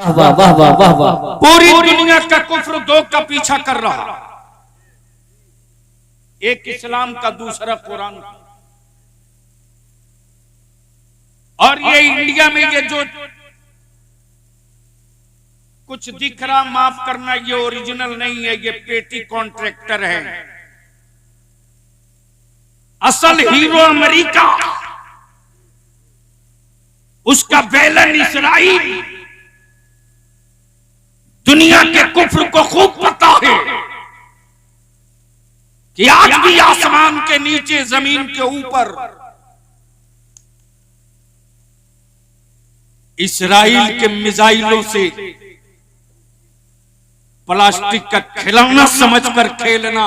वाह वाह वाह वाह वाह। पूरी दुनिया का कुफ्र दो का पीछा कर रहा, एक इस्लाम का, दूसरा कुरान का। और ये इंडिया में ये जो कुछ दिख रहा, माफ करना, ये ओरिजिनल नहीं है, ये पेटी कॉन्ट्रैक्टर है। असल हीरो अमेरिका, उसका बेलन इसराइल। दुनिया के कुफ्र को खूब पता है कि आज भी आसमान के नीचे, जमीन के ऊपर इसराइल के मिसाइलों से प्लास्टिक का खिलौना समझकर खेलना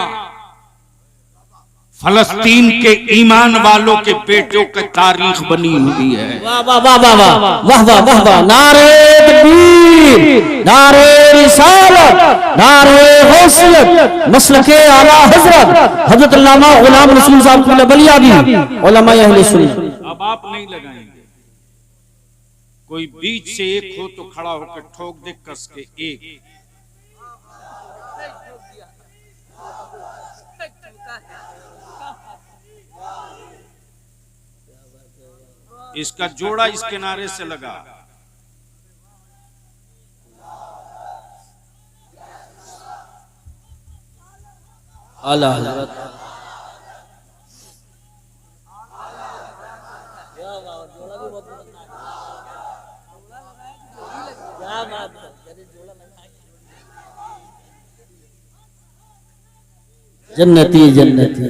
फलस्तीन के ईमान वालों के बेटों की तारीख बनी हुई है। वाह वाह वाह वाह वाह वाह वाह वाह वाह। नारे तकबीर, नारे रिसालत, नारे गौसियत, मसलके आला हजरत हजरत अल्लामा गुलाम रसूल साहब बलियाबी उलमा अहले सुन्नत। अब आप नहीं लगाएंगे, कोई बीच से एक हो तो खड़ा होकर ठोक दे कस के एक। इसका जोड़ा इस किनारे से लगा। आला हजरत जन्नती जन्नती।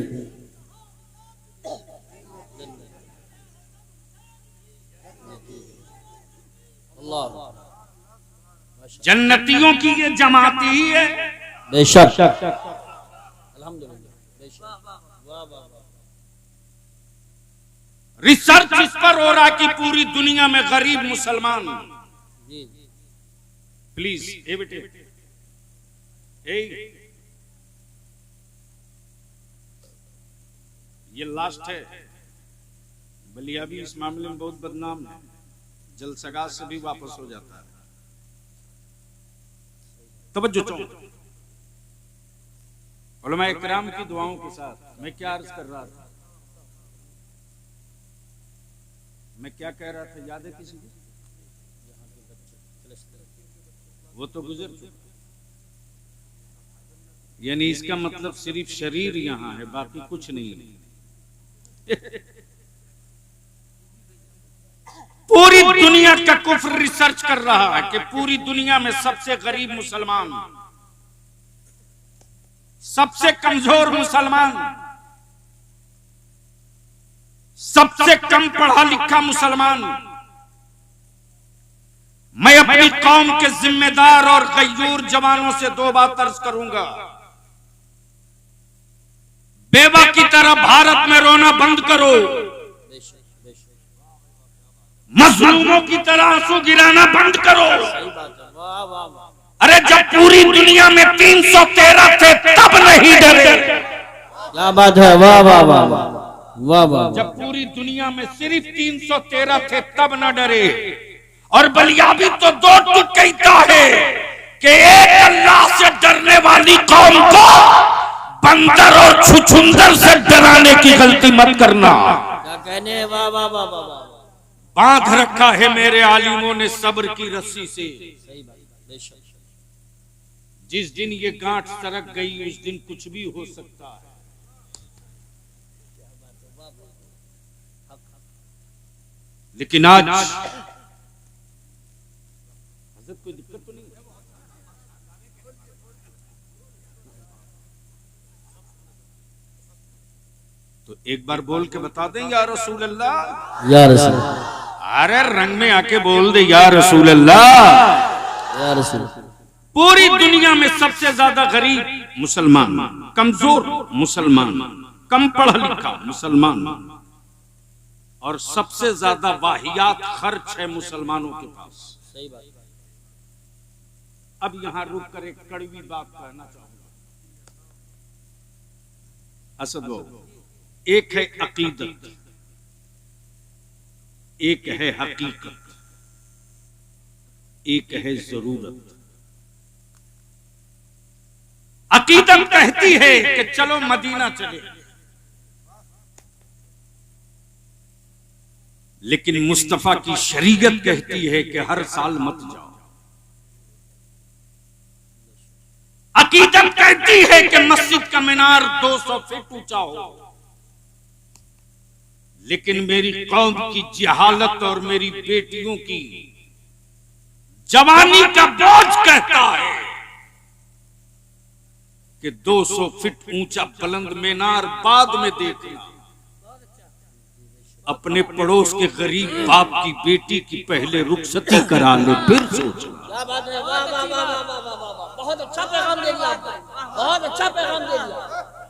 जन्नतियों की ये जमात ही है। बेशक अल्हम्दुलिल्लाह। रिसर्च इस पर हो रहा कि पूरी दुनिया में गरीब मुसलमान, प्लीज ए बेटे, ये लास्ट है। बलिया भी इस मामले में बहुत बदनाम है, जलसगा से भी वापस हो जाता है। तवज्जो चाहूं उलमा इकराम की दुआओं के साथ मैं क्या अर्ज कर रहा था, मैं क्या कह रहा था, याद है किसी को? वो तो गुजर चुका। यानी इसका मतलब सिर्फ शरीर यहां है, बाकी कुछ नहीं है। पूरी दुनिया का कुफ्र रिसर्च कर रहा है कि पूरी दुनिया में सबसे गरीब मुसलमान, सबसे कमजोर मुसलमान, सबसे कम पढ़ा लिखा मुसलमान। मैं अपनी कौम के जिम्मेदार और गयूर जवानों से दो बात अर्ज करूंगा। बेवा की तरह भारत में रोना बंद करो, मजलूमों की तरह आंसू गिराना बंद करो। अरे जब पूरी दुनिया में 313 थे तब नहीं डरे। क्या बात है, वाह वाह वाह वाह वाह। जब पूरी दुनिया में सिर्फ 313 थे तब न डरे। और बलियाबी तो दो टूक कहता है कि एक अल्लाह से डरने वाली कौम को बंदर और छुछुंदर से डराने की गलती मत करना। क्या कहने, वाह वाह वाह वाह। बांध रखा है मेरे आलिमों ने सब्र की रस्सी से। सही बात, बेशक। जिस दिन ये गांठ सरक गई उस दिन कुछ भी हो सकता है। लेकिन आज हज़रत कोई दिक्कत तो नहीं है? तो एक बार बोल के बता दें या रसूल अल्लाह, या रसूल। अरे रंग में आके बोल दे या रसूल अल्लाह, या रसूल। पूरी दुनिया में सबसे ज्यादा गरीब मुसलमान, कमजोर मुसलमान, कम पढ़ा लिखा मुसलमान, और सबसे ज्यादा वाहियात खर्च है मुसलमानों के पास। सही बात। अब यहां रुक कर एक कड़वी बात कहना चाहूंगा। असद बाबू, एक है अकीदत, एक है हकीकत, एक है जरूरत। अकीदत कहती है कि चलो मदीना चले, लेकिन मुस्तफा की शरीयत कहती है कि हर साल मत जाओ। अकीदत कहती है कि मस्जिद का मीनार 200 फीट ऊंचा हो, लेकिन मेरी कौम की जहालत और मेरी बेटियों की जवानी का बोझ कहता है कि 200 फीट ऊंचा बुलंद मीनार बाद में देखना, अपने पड़ोस के गरीब बाप की बेटी की पहले रुखसती करा ले फिर सोचना। क्या बात है, वाह वाह वाह वाह वाह वाह वाह, बहुत अच्छा पैगाम दे दिया आपने, बहुत अच्छा पैगाम दे दिया,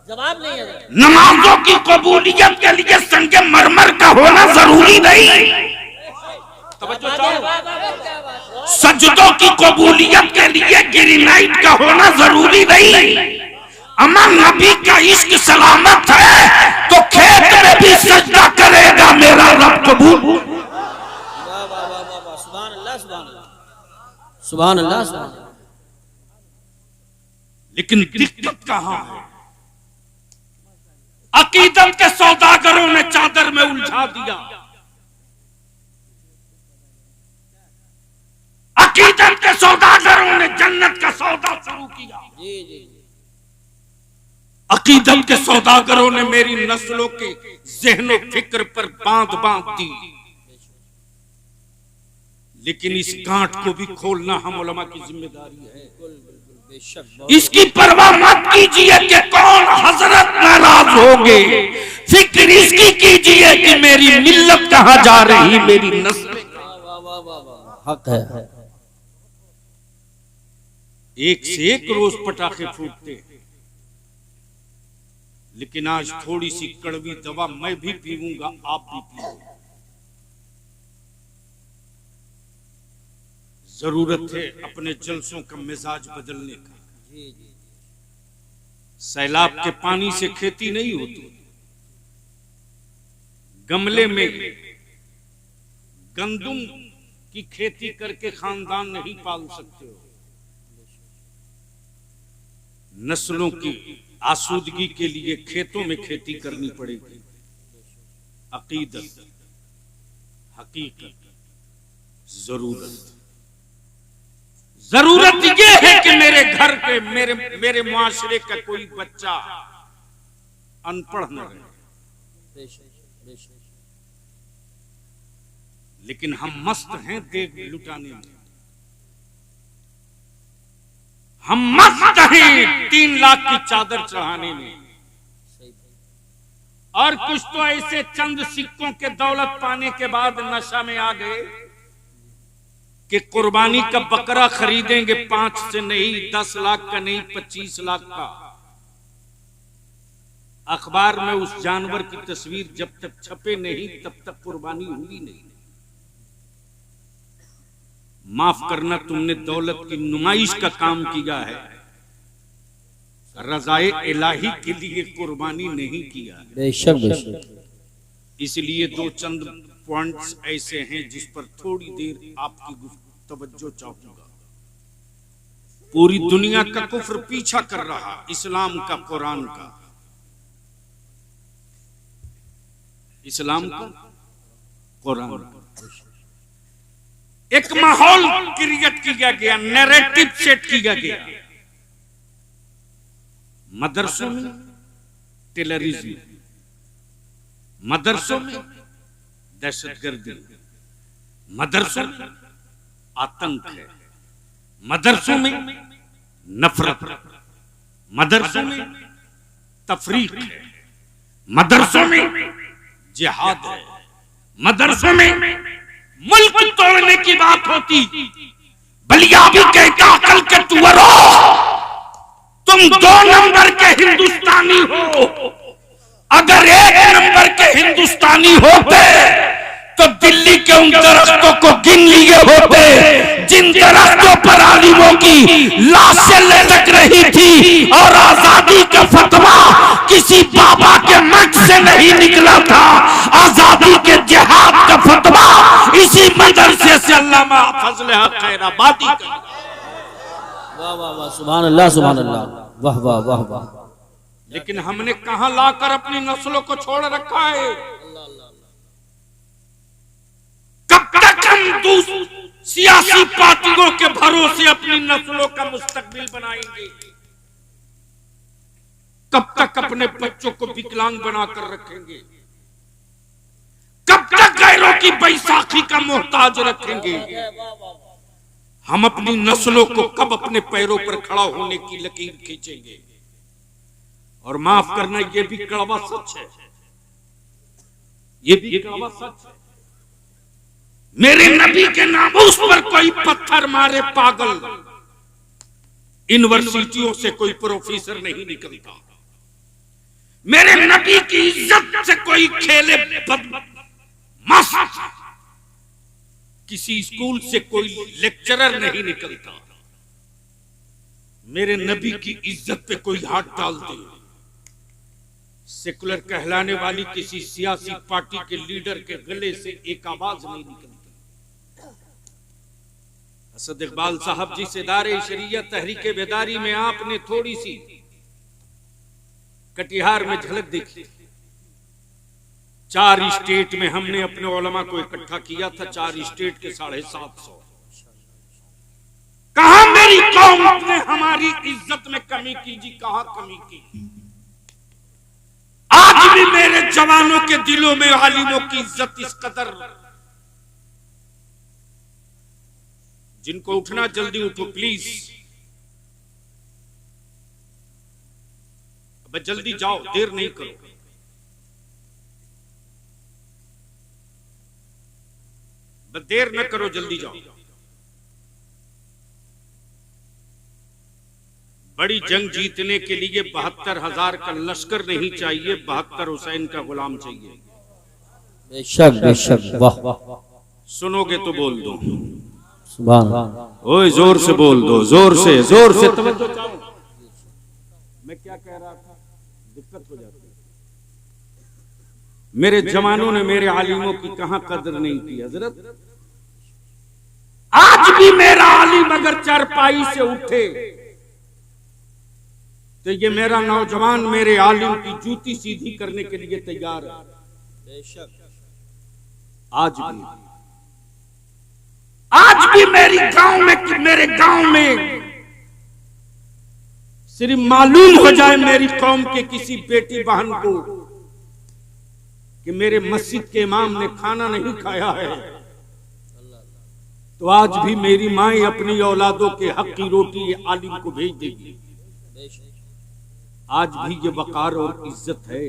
जवाब नहीं है। नमाजों की कबूलियत के लिए संगे मरमर का होना जरूरी नहीं, सजदों की कबूलियत के लिए ग्रेनाइट का होना जरूरी नहीं। अमन नबी का इश्क सलामत है तो खेत में भी सजदा करेगा मेरा रब कबूल। वाह वाह वाह वाह वाह, सुभान अल्लाह सुभान अल्लाह सुभान अल्लाह सुभान अल्लाह। लेकिन दिक्कत कहां है? अकीदत के सौदागरों ने चादर में उलझा दिया, अकीदत के सौदागरों ने जन्नत का सौदा शुरू किया। जी जी, अकीदत के सौदागरों ने मेरी नस्लों के ज़हनो फिक्र पर बांध दी, लेकिन इस गांठ को भी खोलना हम उलमा की जिम्मेदारी है। बेशक इसकी परवाह मत कीजिए कि कौन हजरत नाराज होंगे, फिक्र इसकी कीजिए कि मेरी मिल्लत कहां जा रही, मेरी नस्ल। वाह वाह वाह वाह वाह, हक है। एक से एक रोज पटाखे फूटते हैं, लेकिन आज थोड़ी सी कड़वी दवा मैं भी पीऊंगा, आप भी पीओ। जरूरत है अपने जलसों का मिजाज बदलने का। जी जी, सैलाब के पानी से खेती नहीं होती, गमले में गंदुम की खेती करके खानदान नहीं पाल सकते हो। नस्लों की आसूदगी के लिए खेतों में खेती करनी पड़ेगी। अकीदत, हकीकत, जरूरत। जरूरत यह है कि मेरे घर के मेरे मुआशरे का कोई बच्चा अनपढ़ न रहे, बेशक बेशक। लेकिन हम मस्त हैं देख लुटाने में, हम मस्त हैं 3 लाख की चादर चढ़ाने में, और कुछ तो ऐसे चंद सिक्कों के दौलत पाने के बाद नशा में आ गए कि कुर्बानी का बकरा खरीदेंगे 5 से नहीं, 10 लाख का नहीं, 25 लाख का। अखबार में उस जानवर की तस्वीर जब तक छपे नहीं तब तक कुर्बानी हुई नहीं। माफ करना, तुमने दौलत की नुमाइश का काम किया है, रज़ाए इलाही के लिए कुर्बानी नहीं किया। बेशक बेशक। इसलिए 2 चंद पॉइंट्स ऐसे हैं जिस पर थोड़ी देर आपकी तवज्जो चाहूंगा। पूरी दुनिया का कुफ्र पीछा कर रहा, इस्लाम का, कुरान का, इस्लाम का, कुरान का। एक माहौल क्रिएट किया गया, नैरेटिव सेट किया गया। मदरसों में टेररिज्म, मदरसों में दहशतगर्दी, मदरसों में आतंक है, मदरसों में नफरत, मदरसों में तफरीक है, मदरसों में जिहाद है, मदरसों में मुल्क तोड़ने की बात होती। बलिया भी कहता अकल के तुअरो, तुम 2 नंबर के हिंदुस्तानी हो। अगर 1 नंबर के हिंदुस्तानी होते तो दिल्ली के उन दरख्तों को गिन लिए होते जिन दरख्तों पर आलिमों की लाशें लटक रही थी, और आजादी का फतवा किसी बाबा के मठ से नहीं निकला था। आजादी के जिहाद का फतवा इसी मदरसे जैसे अल्लामा फजल हक खैराबादी का। वाह वाह वाह, सुभान अल्लाह सुभान अल्लाह, वाह वाह वाह वाह। लेकिन हमने कहां लाकर अपनी नस्लों को छोड़ रखा है? कब तक हम सियासी पार्टियों के भरोसे अपनी नस्लों का मुस्तकबिल बनाएंगे? कब तक अपने बच्चों को विकलांग बनाकर रखेंगे? कब तक गैरों की बैसाखी का मोहताज रखेंगे? हम अपनी नस्लों को कब अपने पैरों पर खड़ा होने की लकीर खींचेंगे? और माफ करना, ये भी कड़वा सच है, ये भी कड़वा सच है। मेरे नबी के नामूस पर कोई पत्थर मारे पागल, यूनिवर्सिटियों से कोई प्रोफेसर नहीं निकलता। मेरे नबी की इज्जत से कोई खेले मस्त, किसी स्कूल से कोई लेक्चरर नहीं निकलता। मेरे नबी की इज्जत पे कोई हाथ डाल दे, सेकुलर कहलाने वाली किसी सियासी पार्टी के लीडर के गले से एक आवाज नहीं निकलती। असद इकबाल साहब जी से दारे शरीयत तहरीके बेदारी में आपने थोड़ी सी कटिहार में झलक देखी। 4 स्टेट में हमने अपने उलमा को इकट्ठा किया था, 4 स्टेट के 750। कहां मेरी कौम ने हमारी इज्जत में कमी की जी? कहां कमी की? आज भी मेरे जवानों के दिलों में आलिमों की इज्जत इस कदर। जिनको उठना जल्दी उठो प्लीज, अब जल्दी जाओ, देर नहीं करो। देर न करो, जल्दी जाओ। बड़ी जंग जीतने के लिए 72,000 का लश्कर नहीं चाहिए, 72 हुसैन का गुलाम चाहिए। बेशक बेशक, वाह वाह। सुनोगे तो बोल दो, सुभान। ओए जोर से बोल दो, जोर से तवज्जो चाहो। मैं क्या कह रहा था, दिक्कत हो जाती है। मेरे जवानों ने मेरे आलिमों की कहां कदर नहीं की हजरत। आज भी मेरा आलिम अगर चारपाई से उठे तो ये मेरा नौजवान मेरे आलिम की जूती सीधी करने के लिए तैयार है। बेशक आज भी मेरे गांव में सिर्फ मालूम हो जाए मेरी कौम के किसी बेटी बहन को कि मेरे मस्जिद के इमाम ने खाना नहीं खाया है, तो आज भी मेरी माएं अपनी औलादों के हक की रोटी आलिम को भेज देगी। आज भी ये वकार और इज्जत है।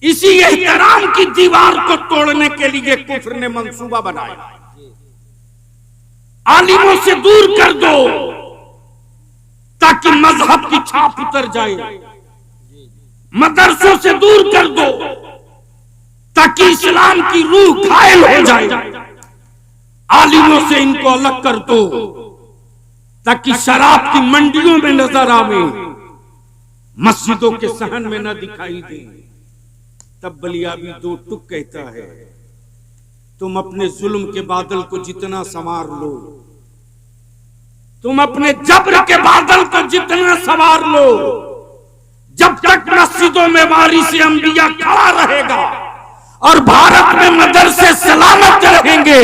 इसी एहतराम की दीवार को तोड़ने के लिए कुफ्र ने मंसूबा बनाया। आलिमों से दूर कर दो ताकि मजहब की छाप उतर जाए, मदरसों से दूर कर दो ताकि इस्लाम की रूह घायल हो जाए, आलिमों से इनको अलग कर दो ताकि शराब की मंडियों में नजर आवे, मस्जिदों के सहन में न दिखाई दे। तब बलियाबी 2 टुक कहता है, तुम अपने जुल्म के बादल को जितना संवार लो, तुम अपने जब्र के बादल को जितना संवार लो, जब तक मस्जिदों में वारिस अंबिया खड़ा रहेगा और भारत में मदरसे सलामत रहेंगे,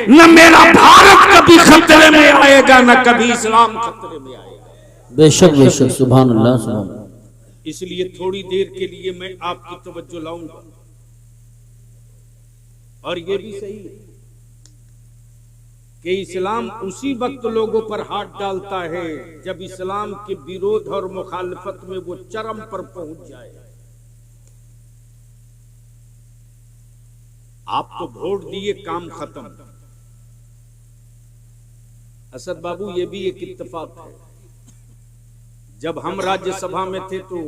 न मेरा भारत कभी खतरे में आएगा, न कभी इस्लाम खतरे में आएगा। बेशक बेशक, सुभान अल्लाह सुभान। इसलिए थोड़ी देर के लिए मैं आपकी तवज्जो लाऊंगा। और ये भी सही है कि इस्लाम उसी वक्त लोगों पर हाथ डालता है जब इस्लाम के विरोध और मुखालफत में वो चरम पर पहुंच जाए। आप तो वोट दिए, काम खत्म। असद बाबू, ये भी एक इत्तेफाक है, जब हम राज्यसभा में थे तो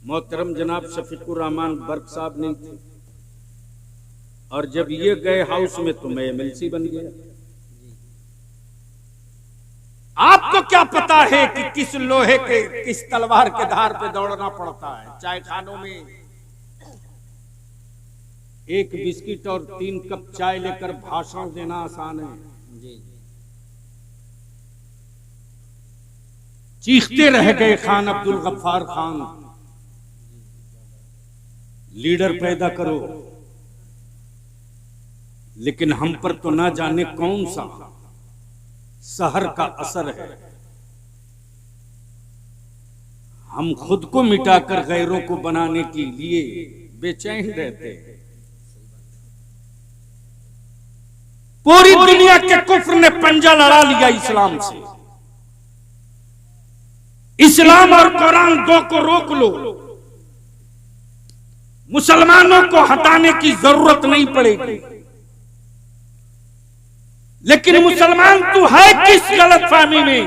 मोहतरम जनाब शफीकुर रहमान बर्क साहब नहीं थे, और जब ये गए हाउस में तो मैं एमएलसी बन गया। आपको क्या पता है कि किस लोहे के, किस तलवार के धार पे दौड़ना पड़ता है। चाय खानों में एक बिस्किट और 3 कप चाय लेकर भाषण देना आसान है। जी चीखते रह गए खान अब्दुल गफ्फार खान, लीडर पैदा करो, लेकिन हम पर तो ना जाने कौन सा सहर का असर है। हम खुद को मिटाकर गैरों को बनाने के लिए बेचैन रहते हैं। पूरी दुनिया के कुफ्र ने पंजा लड़ा लिया इस्लाम से। इस्लाम और कुरान दो को रोक लो, मुसलमानों को हटाने की जरूरत नहीं पड़ेगी। लेकिन मुसलमान तू है किस गलतफहमी में?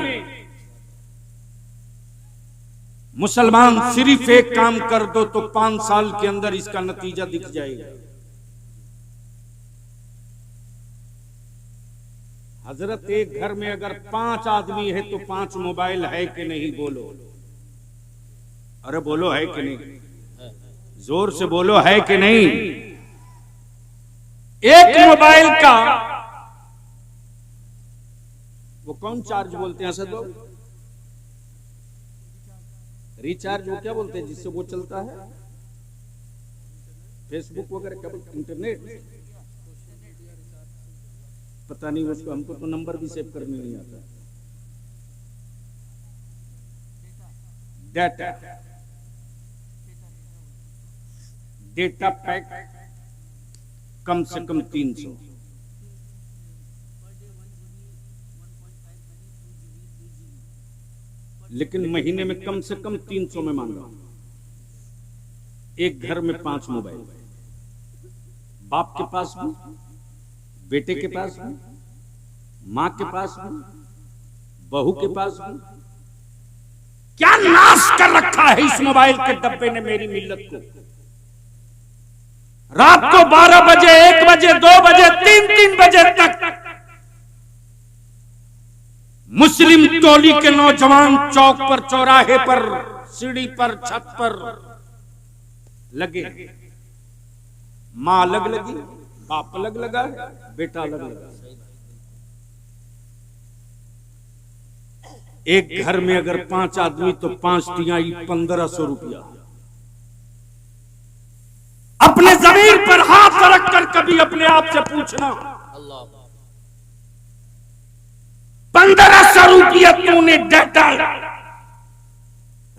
मुसलमान सिर्फ एक काम कर दो तो 5 साल के अंदर इसका नतीजा दिख जाएगा। हजरत एक घर में अगर 5 आदमी है तो 5 मोबाइल है कि नहीं? बोलो, अरे बोलो है कि नहीं? जोर से बोलो, है कि नहीं? एक मोबाइल का वो कौन चार्ज बोलते हैं असद? रिचार्ज वो क्या बोलते हैं जिससे वो चलता है? फेसबुक वगैरह क्या बोलते? इंटरनेट पता नहीं उसको, हमको तो नंबर भी सेव करने नहीं आता। डेटा पैक कम से कम 300, लेकिन महीने में कम से कम 300 में मान रहा हूं। एक घर में 5 मोबाइल, बाप के पास भी, बेटे के पास भी, मां के पास भी, बहू के पास भी। क्या नाश कर रखा है इस मोबाइल के डब्बे ने मेरी मिल्लत को। रात को 12 बजे, 1 बजे, 2 बजे, 3 बजे तक मुस्लिम टोली के नौजवान चौक पर, चौराहे पर, सीढ़ी पर, छत पर लगे। मां अलग लगी, बाप अलग लगा है, बेटा अलग लगा। एक घर में अगर 5 आदमी तो 5 तिहाई 1500 रुपया। अपने जमीन पर हाथ रखकर कभी अपने आप से पूछना, 1500 रुपया तूने डाटा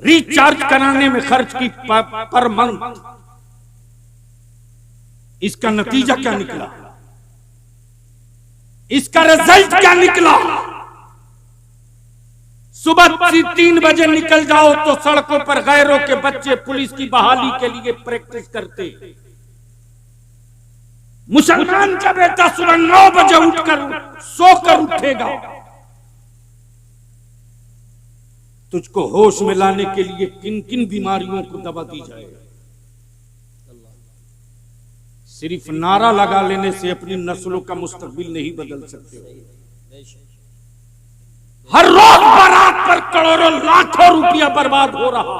रिचार्ज कराने में खर्च की पर मंथ, इसका नतीजा क्या निकला? इसका रिजल्ट क्या निकला? सुबह 3 बजे निकल जाओ तो सड़कों पर गैरों के बच्चे पुलिस की बहाली के लिए प्रैक्टिस करते। मुसलमान का बेटा सुबह 9 बजे उठकर सोकर उठेगा। तुझको होश में लाने के लिए किन किन बीमारियों को दवा दी जाए? सिर्फ नारा लगा लेने से अपनी नस्लों का मुस्तकबिल नहीं बदल सकते। हर रोज बारात पर करोड़ों लाखों रुपया बर्बाद हो रहा।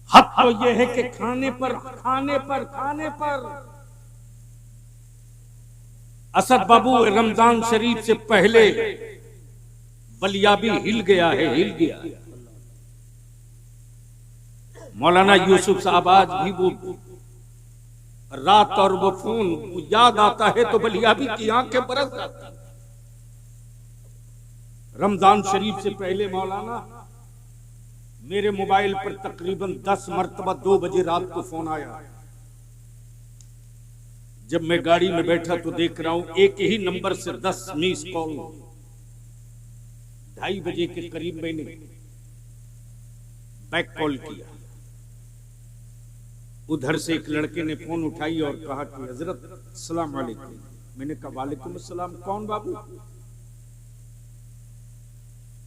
हद तो यह है कि खाने पर असद बाबू रमजान शरीफ से पहले बलियाबी हिल गया। मौलाना यूसुफ साहब आज भी वो रात और वो फोन याद आता है तो बलियाबी की आंखें बरस जाती। रमजान शरीफ से पहले मौलाना मेरे मोबाइल पर तकरीबन 10 मरतबा 2 बजे रात को फोन आया। जब मैं गाड़ी में बैठा तो देख रहा हूं एक ही नंबर से 10 मिस कॉल। 2:30 बजे के करीब मैंने बैक कॉल किया। उधर से एक लड़के ने फोन उठाई और कहा कि हजरत अस्सलाम वालेकुम। मैंने कहा वालेकुम अस्सलाम, कौन बाबू?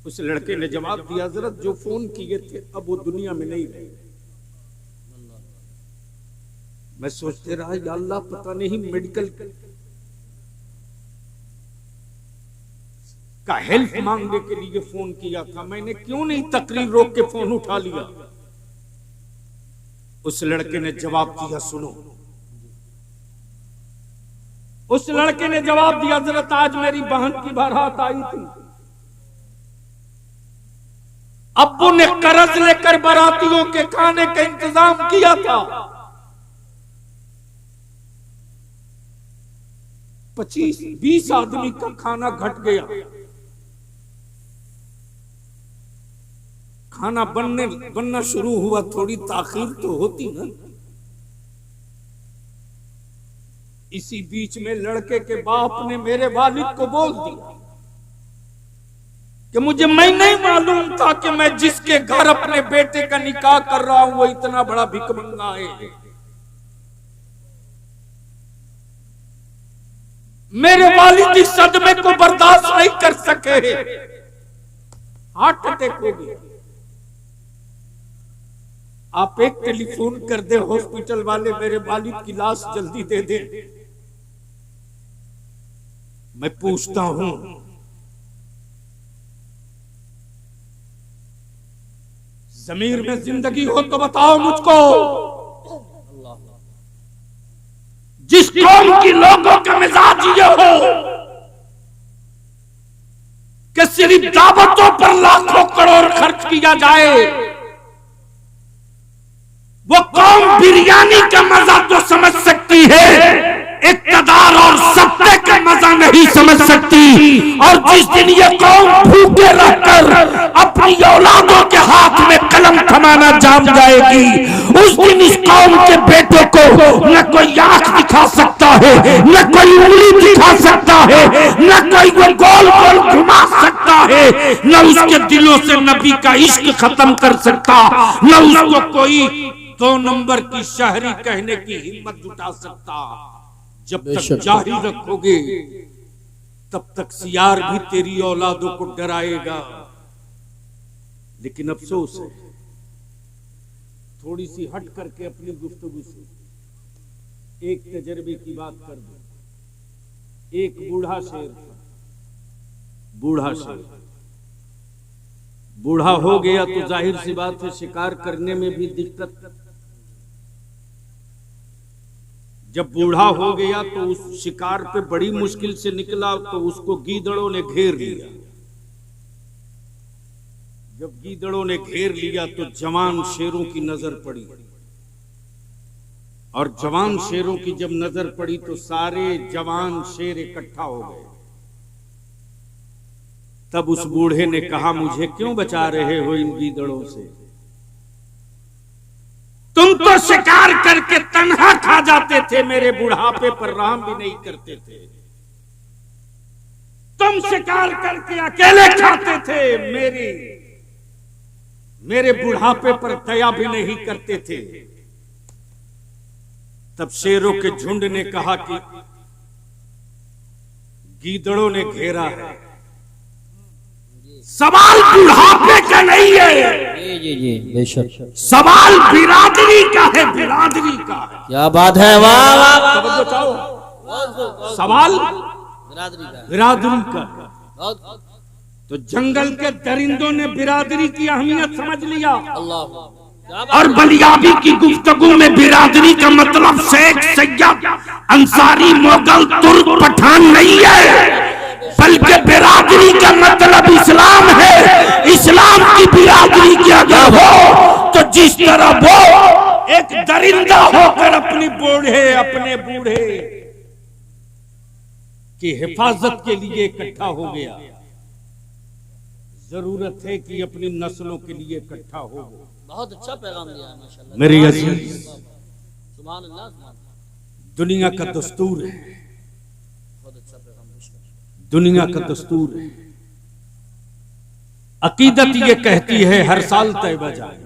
उस लड़के ने जवाब दिया, हजरत जो फोन किए थे अब वो दुनिया में नहीं रहे। मैं सोचते रहा या अल्लाह पता नहीं मेडिकल का हेल्प मांगने के लिए फोन किया था, मैंने क्यों नहीं तकरीर रोक के फोन उठा लिया। उस लड़के ने जवाब दिया, सुनो। उस लड़के ने जवाब दिया, हजरत आज मेरी बहन की बारात आई थी, अब्बू ने कर्ज लेकर बारातियों के खाने का इंतजाम किया था। 25-20 आदमी का खाना घट गया। खाना बनना शुरू हुआ, थोड़ी ताखीर तो होती ना। इसी बीच में लड़के के बाप ने मेरे वालिद को बोल दिया कि मुझे मैं नहीं मालूम था कि मैं जिसके घर अपने बेटे का निकाह कर रहा हूं वो इतना बड़ा भिखमंगा है। मेरे वालिद इस सदमे को बर्दाश्त नहीं कर सके, हार्ट अटैक हो गया। आप एक टेलीफोन कर दे हॉस्पिटल वाले, मेरे वालिद की लाश जल्दी दे दे। मैं पूछता हूं, ज़मीर में जिंदगी हो तो बताओ मुझको, जिस कौम की लोगों का मिजाज ये हो कि सिर्फ दावतों पर लाखों करोड़ खर्च किया जाए, वो कौम बिरयानी का मजा तो समझ सकती है, इक़्तिदार और सत्ते का मजा नहीं समझ सकती। और जिस दिन ये कौम भूखे रहकर अपनी औलादों के हाथ में कलम थमाना जान जाएगी, उस दिन इस कौम के बेटों को न कोई आंख दिखा सकता है, न कोई उंगली दिखा सकता है, न कोई वो गोल गोल घुमा सकता है, न उसके दिलों से नबी का इश्क खत्म कर सकता, न उसको कोई 2 नंबर की शायरी कहने की हिम्मत जुटा सकता। जब तक जारी रखोगे तब तक सियार भी तेरी औलादों को डराएगा। लेकिन अफसोस है, थोड़ी सी हट करके अपनी गुफ्तगू से एक तजर्बे की बात कर दो। एक बूढ़ा शेर था, बूढ़ा शेर बूढ़ा हो गया तो जाहिर सी बात है शिकार करने में भी दिक्कत। जब बूढ़ा हो गया तो उस शिकार पे बड़ी मुश्किल से निकला तो उसको गीदड़ों ने घेर लिया। जब गीदड़ों ने घेर लिया तो जवान शेरों की नजर पड़ी, और जवान शेरों की जब नजर पड़ी तो सारे जवान शेर इकट्ठा हो गए। तब उस बूढ़े ने कहा, मुझे क्यों बचा रहे हो इन गीदड़ों से? तुम तो शिकार करके तन्हा खा जाते थे, मेरे बुढ़ापे पर रहम भी नहीं करते थे। तुम शिकार करके अकेले खाते थे, मेरे बुढ़ापे पर दया भी नहीं करते थे। तब शेरों के झुंड ने कहा कि गीदड़ों ने घेरा है, सवाल बुढ़ापे का नहीं है, जी बेशक, सवाल बिरादरी का है, बिरादरी का है। क्या बात है, वाह वाह वाह, सवाल बिरादरी का बिरादरी का। तो जंगल के दरिंदों ने बिरादरी की अहमियत समझ लिया। और बलियाबी की गुफ्तगू में बिरादरी का मतलब शेख, सैयद, अंसारी, मोगल, तुर्क, पठान नहीं है, बल्कि बिरादरी का मतलब इस्लाम है। इस्लाम की बिरादरी की अगर हो तो जिस तरह वो एक दरिंदा होकर अपने बूढ़े की हिफाजत के लिए इकट्ठा हो गया, जरूरत है कि अपनी नस्लों के लिए इकट्ठा हो। बहुत अच्छा पैगाम दिया है माशाल्लाह। मेरे अजीज, सुभान अल्लाह, दुनिया का दस्तूर है, बहुत अच्छा पैगाम, दुनिया का दस्तूर है। अकीदत ये कहती है हर साल तैबा जाए,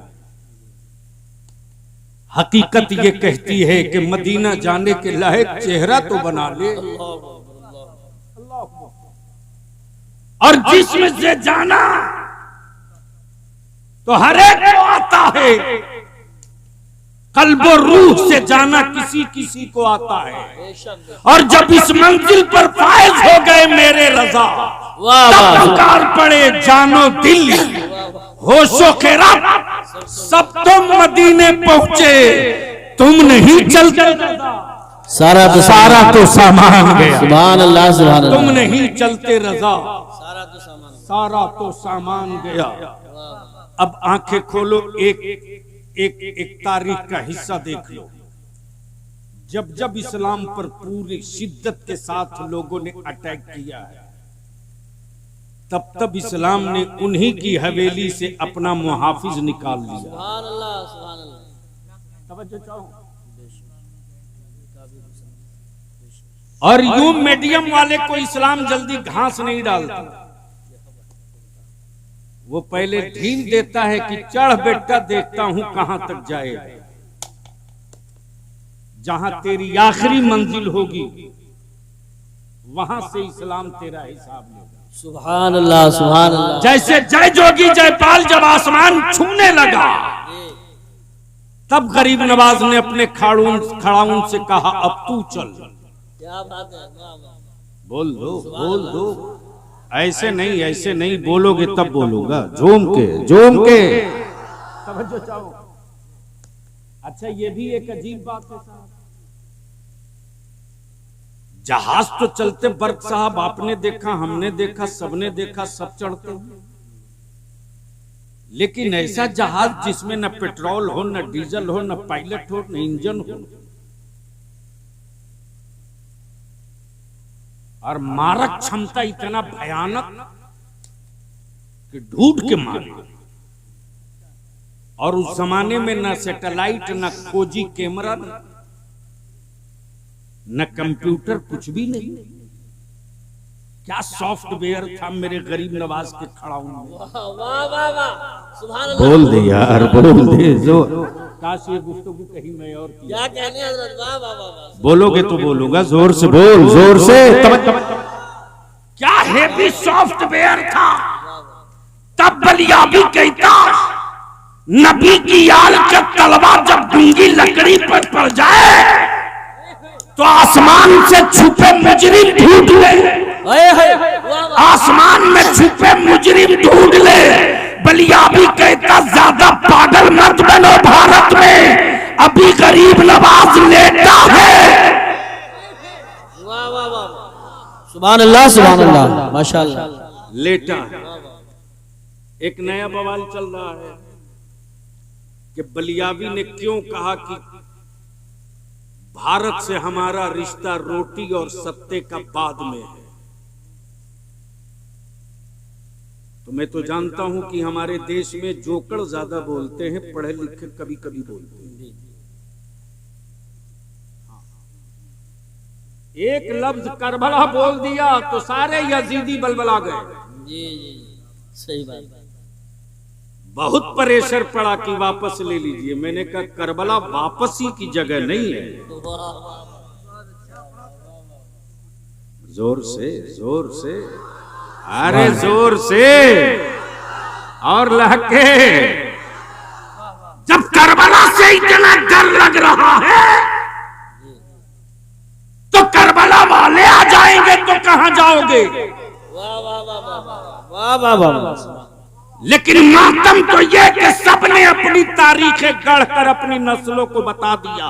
हकीकत ये कहती है कि मदीना जाने के लायक चेहरा तो बना ले। और जिसमें से जाना तो हर एक को आता है, कल्ब और रूह से जाना किसी किसी को आता है। और जब इस मंजिल पर फायज हो गए मेरे रजा, तब पुकार पड़े जानो दिल, होशो के रब सब तुम मदीने पहुंचे, तुम नहीं चलते सारा तो सामान गया। सुभान अल्लाह सुभान अल्लाह। तुम नहीं चलते रजा, सारा तो सामान। सारा तो सामान गया। अब आंखें खोलो, एक तारीख का हिस्सा देख लो। जब जब इस्लाम पर पूरी शिद्दत के साथ लोगों ने अटैक किया है, तब तब इस्लाम ने उन्हीं की हवेली से अपना मुहाफिज निकाल लिया। सुभान अल्लाह सुभान अल्लाह। तवज्जो चाहो। और यूं मीडियम वाले को इस्लाम जल्दी घास नहीं डालता, वो पहले ढील देता है कि चढ़ बेटा, देखता हूं कहां तक जाए, जहां तेरी आखिरी मंजिल होगी वहां से इस्लाम तेरा हिसाब लेगा। सुभान अल्लाह सुभान अल्लाह। जैसे जय जोगी जयपाल जब आसमान छूने लगा, तब गरीब नवाज ने अपने खड़ाउन से कहा, अब तू चल। क्या बात है, वाह वाह। बोल दो। ऐसे नहीं बोलोगे तब बोलूंगा, झूम के। तवज्जो चाहो। अच्छा, ये भी एक अजीब बात है साहब। जहाज तो चलते बर्क साहब, आपने देखा, हमने देखा, सबने देखा, सब चढ़ते हैं, लेकिन ऐसा जहाज जिसमें न पेट्रोल हो, न डीजल हो, न पायलट हो, न इंजन हो, और मारक क्षमता इतना भयानक कि ढूंढ के मारे। और उस जमाने में न सैटेलाइट, न खोजी कैमरा, न कंप्यूटर, कुछ भी नहीं। क्या सॉफ्टवेयर था मेरे गरीब नवाज के खड़ाउन में। वाह वाह वाह, सुभान अल्लाह। बोल दे यार, बोल दे। जो काश ये गुफ्तगू कहीं मैं और की। क्या कहने हजरत, वाह वाह वाह। बोलोगे तो बोलूंगा, जोर से बोल, जोर से। क्या हेवी सॉफ्टवेयर था। तब बलियाबी कहता, नबी की आल का तलवार जब डूंगी लकड़ी पर पड़ जाए तो आसमान से छुपे मुजरिम ढूंढ ले। आसमान में छुपे मुजरिम ढूंढ ले। बलियाबी कहता, ज्यादा पागल मत बनो, भारत में अभी गरीब नवाज लेटा है। वाह वाह वाह, सुभान अल्लाह माशाअल्लाह। लेटा है। एक नया बवाल चल रहा है कि बलियाबी ने क्यों कहा कि भारत से हमारा रिश्ता रोटी और सत्ते का बाद में है। तो मैं तो जानता हूं कि हमारे देश में जोकड़ ज्यादा बोलते हैं, पढ़े लिखे कभी कभी बोलते हैं। एक लफ्ज करबला बोल दिया तो सारे यजीदी बलबला गए। जी जी सही बात। बहुत प्रेशर पड़ा कि वापस ले लीजिए। मैंने कहा करबला वापसी की जगह नहीं है। जोर से, अरे जोर से और लहके। जब करबला से इतना डर लग रहा है तो करबला वाले आ जाएंगे तो कहां जाओगे। वाह वाह वाह वाह वाह वाह। लेकिन मातम तो यह कि सबने अपनी तारीखें गढ़कर अपनी नस्लों को बता दिया।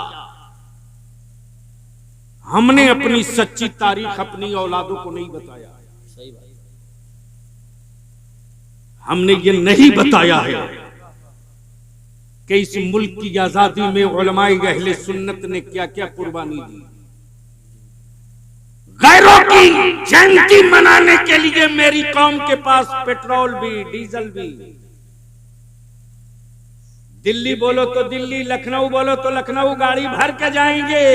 हमने अपनी सच्ची तारीख अपनी औलादों को नहीं बताया। सही बात। हमने ये नहीं बताया है कि इस मुल्क की आजादी में उलमाए अहले सुन्नत ने क्या क्या कुर्बानी दी। गैरों की जयंती मनाने के लिए मेरी कौम के पास पेट्रोल भी, डीजल भी। दिल्ली बोलो तो दिल्ली, लखनऊ बोलो तो लखनऊ गाड़ी भर के जाएंगे।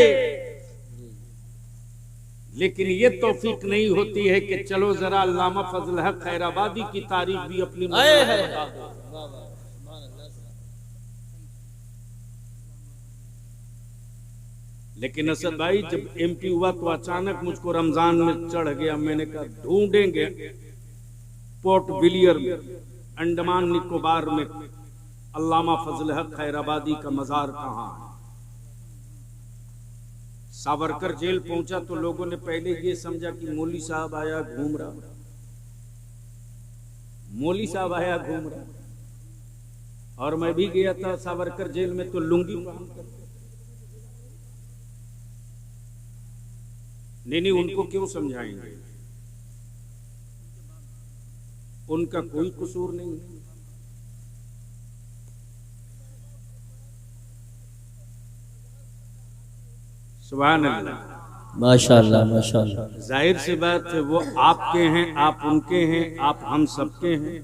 लेकिन ये तौफीक नहीं होती है कि चलो जरा अल्लामा फजल हक खैराबादी की तारीख भी अपनी बता दो। लेकिन असद भाई जब एमपी हुआ तो अचानक मुझको रमजान में चढ़ गया। मैंने कहा ढूंढेंगे पोर्ट ब्लेयर अंडमान निकोबार में अल्लामा फजल हक खैराबादी का मजार कहां है। सावरकर जेल पहुंचा तो लोगों ने पहले ये समझा कि मौली साहब आया घूम रहा। मौली साहब आया घूम रहा। और मैं भी गया था सावरकर जेल में, तो लुंगी पहन कर। नहीं, उनको क्यों समझाएंगे, उनका कोई कसूर नहीं है। सुभान अल्लाह, माशाअल्लाह माशाअल्लाह। जाहिर सी बात है, वो आपके हैं, आप उनके हैं, आप हम सबके हैं।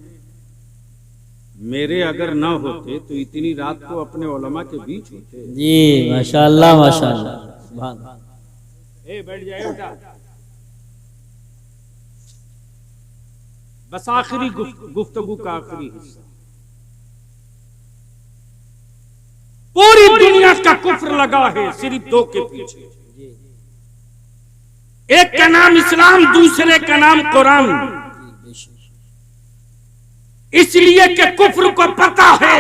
मेरे अगर न होते तो इतनी रात को अपने उलमा के बीच होते। जी माशाअल्लाह माशाअल्लाह, सुभान। बैठ जाए बेटा। बस आखिरी गुफ्तगू का आखिरी हिस्सा। पूरी दुनिया का कुफ्र लगा है सिर्फ दो के पीछे, एक का नाम इस्लाम, दूसरे का नाम कुरान। इसलिए कि कुफ्र को पता है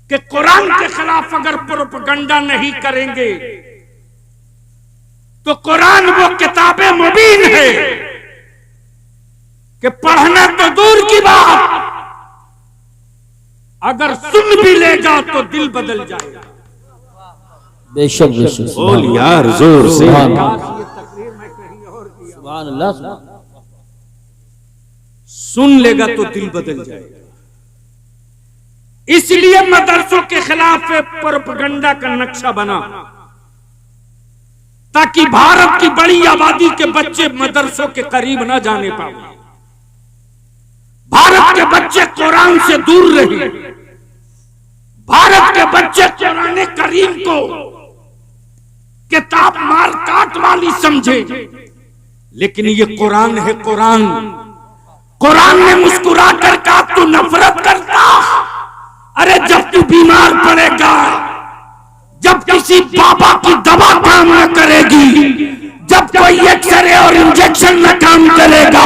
कि कुरान के खिलाफ अगर प्रोपगंडा नहीं करेंगे तो कुरान वो किताबे मुबीन है कि पढ़ना तो दूर की बात, अगर सुन भी लेगा तो दिल बदल जाएगा। बेशक बेशक, बोल यार जोर से। सुभान अल्लाह। सुन लेगा तो दिल बदल जाएगा। इसलिए मदरसों के खिलाफ प्रोपगंडा का नक्शा बना, ताकि भारत की बड़ी आबादी के बच्चे मदरसों के करीब न जाने पाए, भारत के बच्चे कुरान से दूर रहे, भारत के बच्चे कुरान करीम को किताब मार काट वाली समझे। लेकिन ये कुरान है, कुरान ने मुस्कुरा कर कहा तू नफरत करता, अरे जब तू बीमार पड़ेगा, जब किसी बाबा की दवा काम न करेगी, जब कोई एक्सरे और इंजेक्शन न काम करेगा,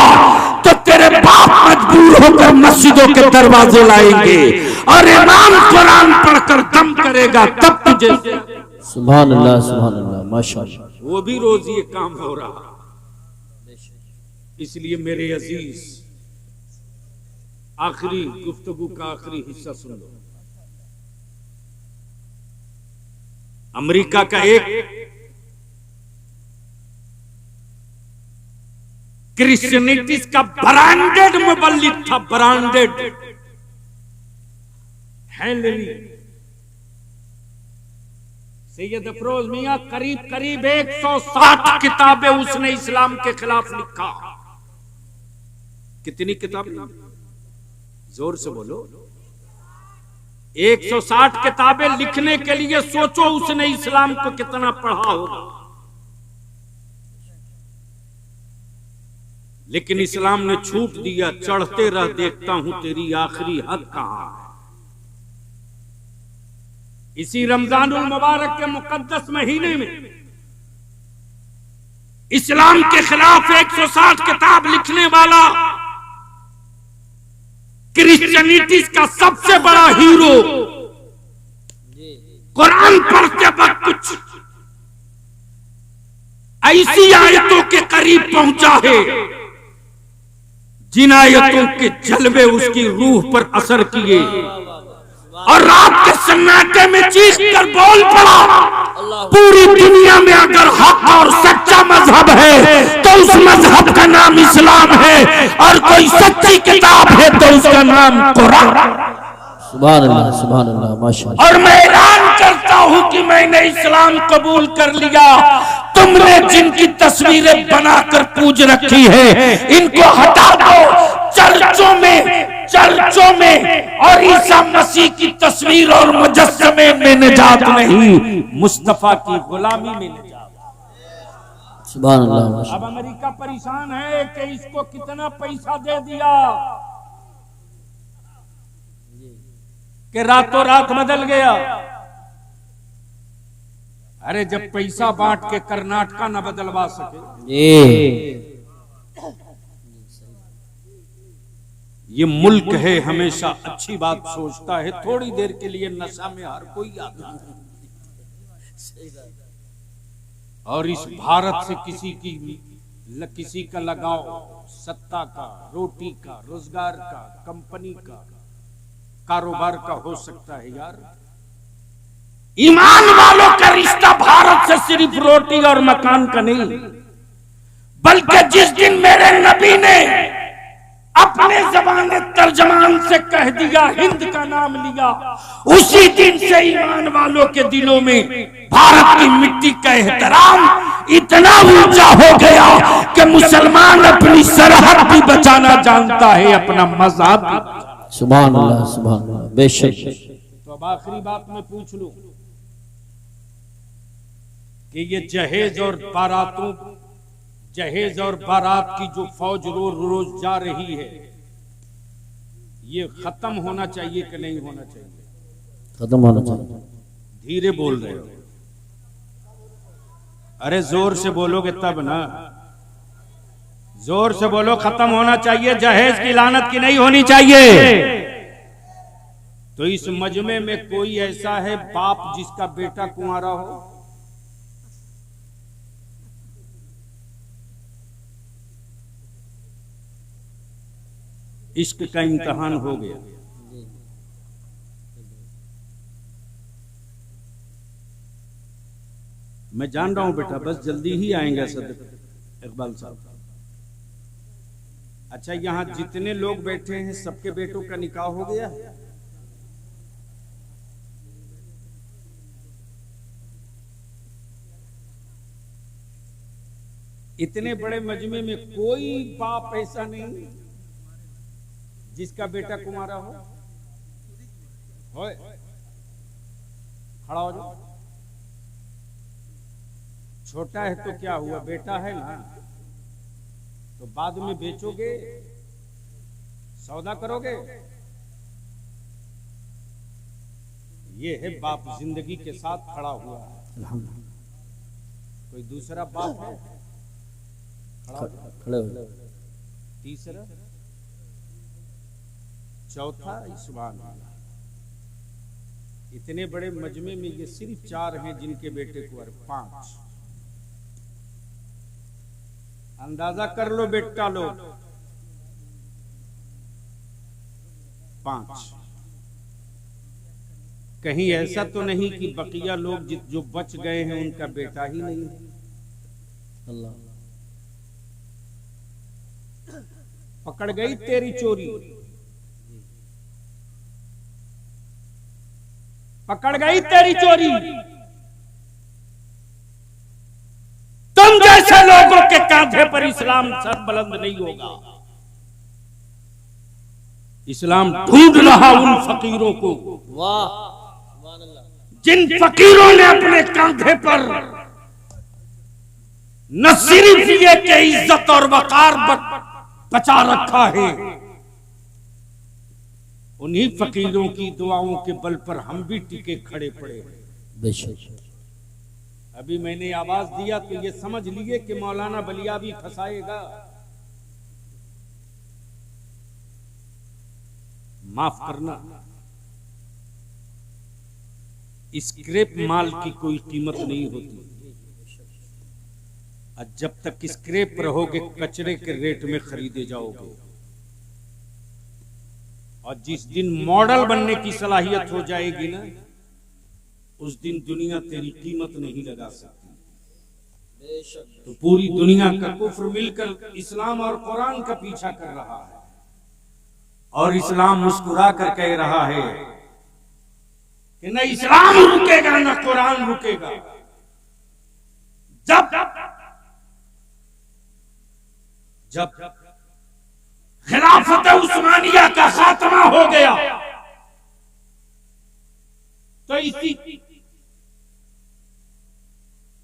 तो तेरे बाप मजबूर होकर मस्जिदों के दरवाजे लाएंगे और इमाम कुरान पढ़कर दम करेगा, तब तुझे। सुभान अल्लाह माशाअल्लाह। वो भी रोज ये काम हो रहा। इसलिए मेरे अजीज, आखिरी गुफ्तगू का आखिरी हिस्सा सुन लो। अमेरिका का एक क्रिश्चियनिटीज का ब्रांडेड मुबल्लिग था, ब्रांडेड हेनरी सैयद अफरोज मियां। करीब 160 किताबें उसने इस्लाम के खिलाफ लिखा। कितनी किताबें? जोर से बोलो। 160 किताबें लिखने के लिए सोचो उसने इस्लाम को कितना पढ़ा होगा। लेकिन इस्लाम ने छूट दिया, चढ़ते रह देखता हूं तेरी आखिरी हद कहां है। इसी रमजानुल मुबारक के मुकद्दस महीने में इस्लाम के खिलाफ 160 किताब लिखने वाला क्रिश्चियनिटीज का सबसे बड़ा हीरो कुरान पढ़ते वक्त कुछ ऐसी आयतों के करीब पहुंचा है जिन आयतों के जलवे उसकी रूह पर असर किए और रात के सन्नाटे में चीख कर बोल पड़ा, पूरी दुनिया में अगर हक और सच्चा मजहब है तो उस मजहब का नाम इस्लाम है, और कोई सच्ची किताब है तो उसका नाम कुरान। सुभान अल्लाह माशाअल्लाह। और मैं ऐलान करता हूं कि मैंने इस्लाम कबूल कर लिया। तुमने जिनकी तस्वीरें बनाकर पूज रखी है, इनको हटा दो। चर्चों में और ईसा मसीह की तस्वीर और मुजस्समे में निजात नहीं, मुस्तफा की गुलामी में निजात। सुभान अल्लाह। अब अमेरिका परेशान है कि इसको कितना पैसा दे दिया कि रातों रात बदल गया। अरे जब पैसा बांट के कर्नाटका न बदलवा सके। ये मुल्क है हमेशा अच्छी बात सोचता है, थोड़ी देर के लिए नशा में हर कोई आता है, और इस भारत से किसी का लगाव सत्ता का, रोटी का, रोजगार का, कंपनी का, कारोबार का हो सकता है यार। ईमान वालों का रिश्ता भारत से सिर्फ रोटी और मकान का नहीं, बल्कि जिस दिन मेरे नबी ने अपने ज़बान तर्जमान से कह दिया, हिंद का नाम लिया, उसी दिन से ईमान वालों के दिलों में भारत की मिट्टी का एहतराम इतना ऊंचा हो गया कि मुसलमान अपनी सरहद भी बचाना जानता है, अपना मज़हब भी। सुभान अल्लाह, सुभान अल्लाह, बेशक। तो अब आखिरी बात मैं पूछ लूं कि ये जहेज और बारात की जो फौज रोज जा रही है, ये खत्म होना चाहिए कि नहीं होना चाहिए? खत्म होना चाहिए। धीरे बोल रहे हो, अरे जोर से बोलोगे तब ना, जोर से बोलो। खत्म होना चाहिए, जहेज की लानत की नहीं होनी चाहिए। तो इस मजमे में कोई ऐसा है बाप जिसका बेटा कुंवारा हो? इश्क का इम्तिहान हो गया। मैं जान रहा हूं बेटा, बस जल्दी ही आएंगे सदर इकबाल साहब। अच्छा, यहां जितने लोग बैठे हैं सबके बेटों का निकाह हो गया? इतने बड़े मजमे में कोई बाप ऐसा नहीं जिसका बेटा कुमारा हो? खड़ा हो जाओ। छोटा है तो क्या हुआ, बेटा है ना, तो बाद में बेचोगे, सौदा करोगे। ये है बाप जिंदगी के साथ खड़ा हुआ है। कोई दूसरा बाप है? खड़े हो। तीसरा, चौथा, सुभान अल्लाह। इतने बड़े मजमे में ये सिर्फ 4 हैं जिनके बेटे को 5। अंदाजा कर लो बेटा लोग, 5। कहीं ऐसा तो नहीं कि बकिया लोग जो बच गए हैं उनका बेटा ही नहीं है? अल्लाह। पकड़ गई तेरी चोरी, पकड़ गई तेरी चोरी। तुम जैसे लोगों के कांधे पर इस्लाम सर बुलंद नहीं होगा। इस्लाम ढूंढ रहा उन फकीरों को, वाह, जिन फकीरों ने अपने कांधे पर न सिर्फ ये कि इज्जत और वकार बचा रखा है, उन्हीं फकीरों की दुआओं के बल पर हम भी टिके खड़े पड़े हैं। बेशक। अभी मैंने आवाज दिया तो ये समझ लिए कि मौलाना बलिया भी फंसाएगा। माफ करना, स्क्रैप माल की कोई कीमत नहीं होती। और जब तक स्क्रैप रहोगे कचरे के रेट में खरीदे जाओगे, और जिस दिन मॉडल बनने की सलाहियत हो जाएगी ना, उस दिन दुनिया तेरी कीमत नहीं लगा सकती। तो पूरी दुनिया का कुफ्र मिलकर इस्लाम और कुरान का पीछा कर रहा है, और इस्लाम मुस्कुरा कर कह रहा है कि न इस्लाम रुकेगा न कुरान रुकेगा। जब खिलाफत उस्मानिया का खात्मा हो गया तो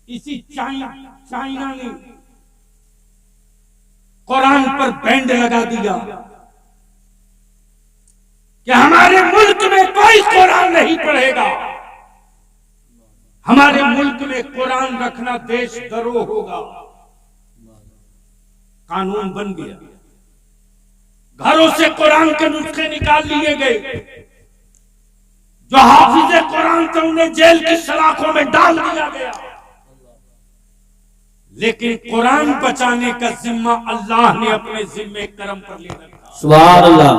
इसी चाइना ने कुरान पर बैंड लगा दिया कि हमारे मुल्क में कोई कुरान नहीं पढ़ेगा। हमारे मुल्क में कुरान रखना देशद्रोह होगा। कानून बन गया, घरों से कुरान के नुस्खे निकाल लिए गए। जो हाफिज कुरान थे उन्हें जेल की सलाखों में डाल दिया गया। लेकिन कुरान बचाने का जिम्मा अल्लाह ने अपने जिम्मे करम पर ले रखा। सुभान अल्लाह।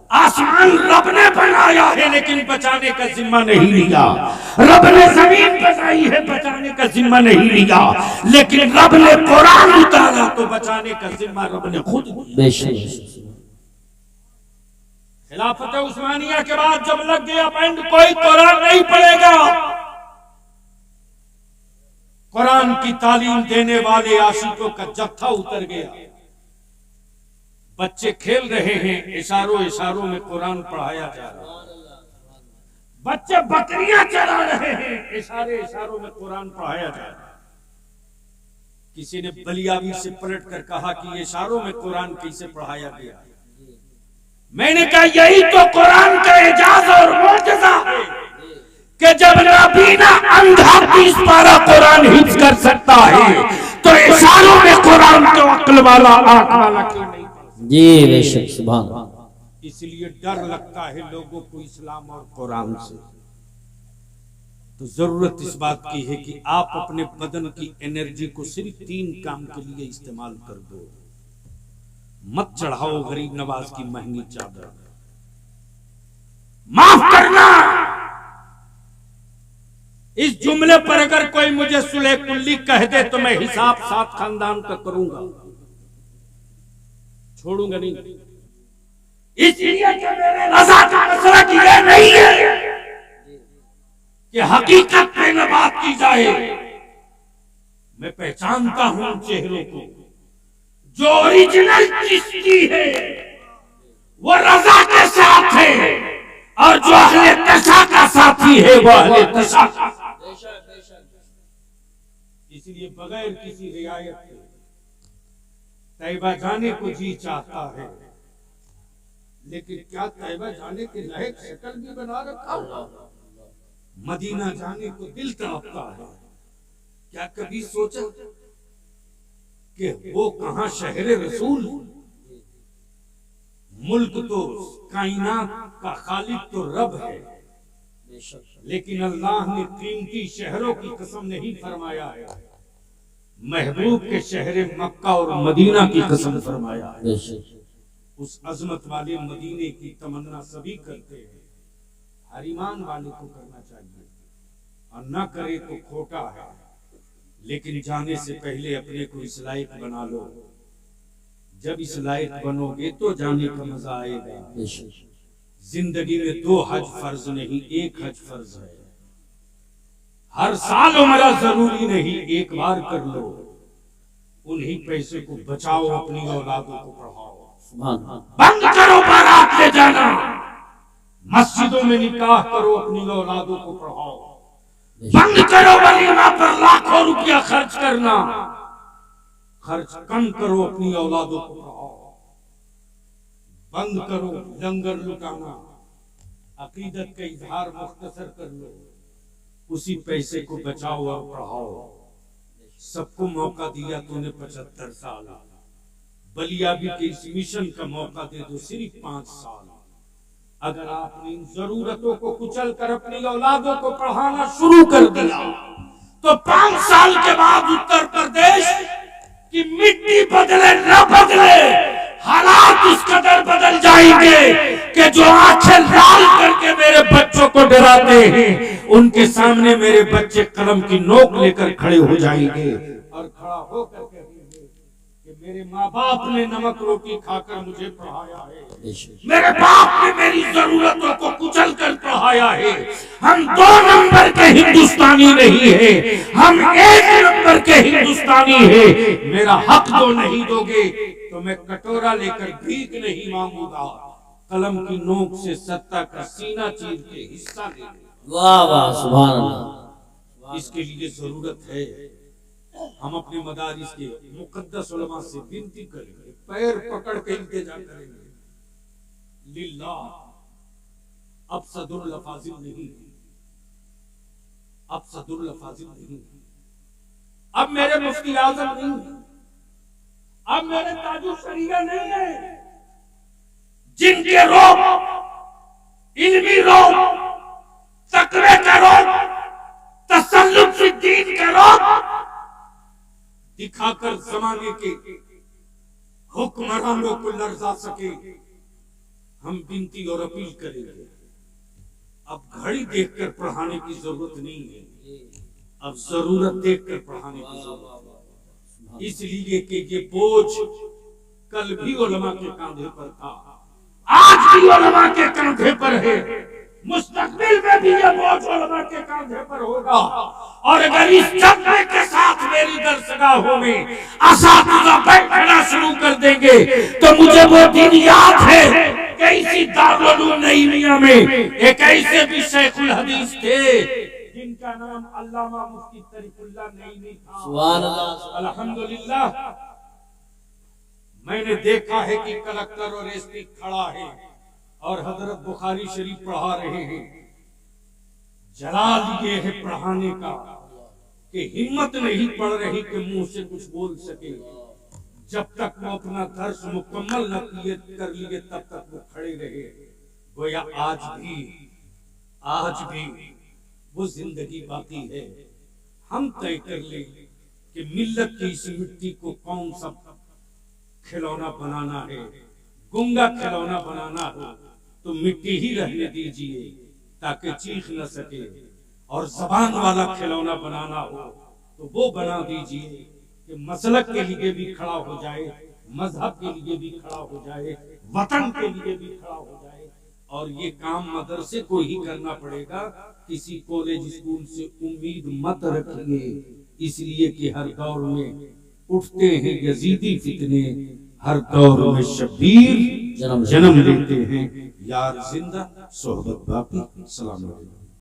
आसमान रब ने बनाया है लेकिन बचाने का जिम्मा नहीं लिया। रब ने जमीन बनाई है, बचाने का जिम्मा नहीं लिया। लेकिन रब ने कुरान उतारा तो बचाने का जिम्मा रब ने खुद लिया। बेशक खिलाफत उस्मानिया के बाद जब लग गया बैंड, कोई कुरान नहीं पढ़ेगा। कुरान की तालीम देने वाले आशिकों का जत्था उतर गया। बच्चे खेल रहे हैं, इशारों इशारों में कुरान पढ़ाया जा रहा है। बच्चे बकरियां चला रहे हैं, इशारे इशारों में कुरान पढ़ाया जा रहा है। किसी ने बलियाबी से पलट कर कहा कि इशारों में कुरान कैसे पढ़ाया गया। मैंने कहा यही तो कुरान का एजाज और मौजज़ा है कि जब नबीना अंधा 30 पारा कुरान हिफ्ज कर सकता है तो इशारों में कुरान तो अक्ल वाला आंख वाला क्यों नहीं। जी बेशक सुभान। इसलिए डर लगता है लोगों को इस्लाम और कुरान से। तो जरूरत इस बात की है कि आप अपने बदन की एनर्जी को सिर्फ 3 काम के लिए इस्तेमाल कर दो। मत चढ़ाओ गरीब नवाज की महंगी चादर। माफ करना, इस जुमले पर अगर कोई मुझे सुलह कुल्ली कह दे तो मैं हिसाब 7 खानदान का करूंगा, छोड़ूंगा नहीं। इसलिए कि मेरे रजा का मसला ये नहीं है कि हकीकत में न बात की जाए। मैं पहचानता हूं चेहरों को। जो ओरिजिनल चिश्ती है वो रजा के साथ है और जो अहले तशा का साथी है वो अहले तशा का। इसलिए बगैर किसी रियायत के तैयबा जाने को जी चाहता है, लेकिन क्या तैयबा जाने के लायक शक्ल भी बना रखा। मदीना जाने को दिल तड़पता है। क्या कभी सोचा कि वो कहां शहर रसूल। मुल्क तो कायनात का खालिक तो रब है, लेकिन अल्लाह ने कीमती शहरों की कसम नहीं फरमाया है, महबूब के शहर मक्का और मदीना की कसम फरमाया है। उस अजमत वाले मदीने की तमन्ना सभी करते हैं, हर ईमान वाले को करना चाहिए, और न करे तो खोटा है। लेकिन जाने से पहले अपने को इस लायक बना लो। जब इस लायक बनोगे तो जाने का मजा आएगा। जिंदगी में 2 हज फर्ज नहीं, 1 हज फर्ज है। हर साल उम्रा जरूरी नहीं, एक बार कर लो। उन्हीं पैसे को बचाओ, अपनी औलादों को पढ़ाओ। बंद करो बारात ले जाना, मस्जिदों में निकाह करो, अपनी औलादों को पढ़ाओ। बंद करो वलीमा पर लाखों रुपया खर्च करना, खर्च कम करो, अपनी औलादों को पढ़ाओ। बंद करो लंगर लुटाना, अकीदत का इजहार मुख्तसर कर लो, उसी पैसे को बचाओ और पढ़ाओ। सबको मौका दिया तूने 75 साल, बलियाबी के इस मिशन का मौका दे दो सिर्फ 5 साल। अगर आपने इन जरूरतों को कुचल कर अपनी औलादों को पढ़ाना शुरू कर दिया तो 5 साल के बाद उत्तर प्रदेश की मिट्टी बदले न बदले, हालात उस कदर बदल जाएंगे कि जो आंखें लाल करके मेरे बच्चों को डराते हैं, उनके सामने मेरे बच्चे कलम की नोक लेकर खड़े हो जाएंगे और खड़ा होकर कहेंगे कि मेरे माँ बाप ने नमक रोटी खाकर मुझे पढ़ाया है, मेरे बाप ने मेरी जरूरतों को कुचल कर पढ़ाया है। हम 2 नंबर के हिंदुस्तानी नहीं है, हम 1 नंबर के हिंदुस्तानी है। मेरा हक दो नहीं दोगे तो मैं कटोरा लेकर भीख नहीं मांगूंगा, कलम की नोक से सत्ता का सीना चीर के हिस्सा ले। वाह वाह सुभान अल्लाह। इसके लिए जरूरत है हम अपने मदारिस के मुकद्दस उलमा से विनती करेंगे, पैर पकड़ के इल्तिजा करेंगे, लिल्लाह अब सदुल लफाजिल नहीं, अब सदुल लफाजिल नहीं, अब मेरे मुफ्ती आजम नहीं, अब मेरे ताजु शरीया नहीं है। जिनके रोब, इल्मी रोब, तकवे का रोब, तसल्लुत फी दीन का रोब दिखाकर जमाने के हुक्मरानों को लर्जा सके, हम विनती और अपील करेंगे, अब घड़ी देखकर पढ़ाने की जरूरत नहीं है, अब जरूरत देखकर पढ़ाने की जरूरत है। इसलिए कि ये बोझ कल भी उलमा के कंधे पर था, आज भी उलमा के कंधे पर है, मुस्तकबिल में भी ये बोझ उलमा के कंधे पर होगा। और अगर इस जज्बे के साथ मेरी दरसगाहों में असातिज़ा बैठना शुरू कर देंगे तो मुझे वो दिन याद है कि इसी दारुल उलूम नईमिया में एक ऐसे भी शेखुल हदीस थे जिनका नाम अल्लामा मुफ्ती तरीकुल्लाह नईमी था। सुभान अल्लाह। अल्हम्दुलिल्लाह, मैंने देखा है कि कलेक्टर और एसपी खड़ा है और हजरत बुखारी शरीफ पढ़ा रहे हैं। जलाल ये है पढ़ाने का कि हिम्मत नहीं पड़ रही कि मुंह से कुछ बोल सके। जब तक वो अपना दर्स मुकम्मल न कर लिए तब तक वो खड़े रहे। गोया आज भी वो जिंदगी बाकी है। हम तय कर ले कि मिल्लत की इस मिट्टी को कौन सा खिलौना बनाना है। गुंगा खिलौना बनाना हो तो मिट्टी ही रहने दीजिए ताकि चीख न सके, और जबान वाला खिलौना बनाना हो तो वो बना दीजिए कि मसलक के लिए भी खड़ा हो जाए, मजहब के लिए भी खड़ा हो जाए, वतन के लिए भी खड़ा हो जाए। और ये काम मदरसे को ही करना पड़ेगा, किसी कॉलेज स्कूल से उम्मीद मत रखिए, इसलिए कि हर दौर में उठते हैं यजीदी फितने, हर दौर में शब्बीर जन्म लेते हैं। यार जिंदा सोहबत बाकी। सलाम अलैकुम।